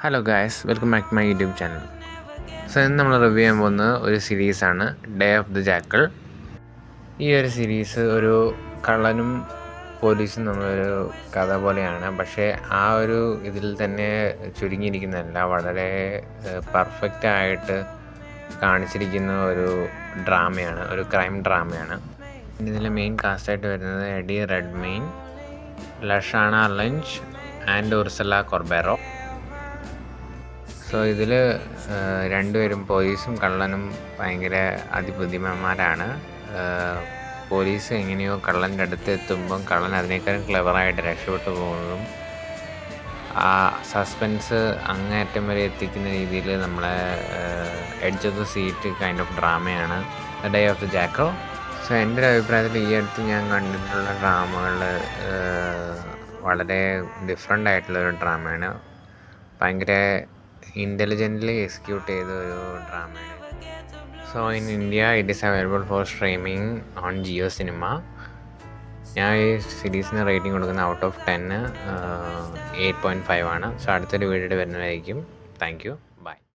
Hello guys, welcome back to my YouTube channel. So ഇന്ന് നമ്മൾ review ചെയ്യാൻ പോകുന്ന ഒരു സീരീസാണ് ഡേ ഓഫ് ദി ജാക്കിൾ. ഈ ഒരു സീരീസ് ഒരു കള്ളനും പോലീസും തമ്മിലൊരു കഥ പോലെയാണ്. പക്ഷേ ആ ഒരു ഇതിൽ തന്നെ ചുരുങ്ങിയിരിക്കുന്നതല്ല, വളരെ പെർഫെക്റ്റ് ആയിട്ട് കാണിച്ചിരിക്കുന്ന ഒരു ഡ്രാമയാണ്, ഒരു ക്രൈം ഡ്രാമയാണ്. ഇതിലെ മെയിൻ കാസ്റ്റായിട്ട് വരുന്നത് Eddie Redmayne, Lashana Lynch and Ursula Corbero. So ഇതിൽ രണ്ടുപേരും പോലീസും കള്ളനും ഭയങ്കര അതിബുദ്ധിമാന്മാരാണ്. പോലീസ് എങ്ങനെയോ കള്ളൻ്റെ അടുത്ത് എത്തുമ്പം കള്ളൻ അതിനേക്കാളും ക്ലെവറായിട്ട് രക്ഷപ്പെട്ടു പോകുന്നതും ആ സസ്പെൻസ് അങ്ങേയറ്റം വരെ എത്തിക്കുന്ന രീതിയിൽ നമ്മളെ edge of the seat kind of ഡ്രാമയാണ് The Day of the Jackal. So എൻ്റെ ഒരു അഭിപ്രായത്തിൽ ഈ അടുത്ത് ഞാൻ കണ്ടിട്ടുള്ള ഡ്രാമകൾ വളരെ ഡിഫറെൻ്റ് ആയിട്ടുള്ളൊരു ഡ്രാമയാണ്. ഭയങ്കര ഇൻ്റലിജൻ്റ്ലി എക്സിക്യൂട്ട് ചെയ്ത ഒരു ഡ്രാമയാണ്. So in India it is available for streaming on Jio Cinema. ഞാൻ ഈ സീരീസിന് റേറ്റിംഗ് കൊടുക്കുന്ന ഔട്ട് ഓഫ് 10 8.5 ആണ്. സോ അടുത്തൊരു വീഡിയോ വരുന്നതായിരിക്കും. Thank U.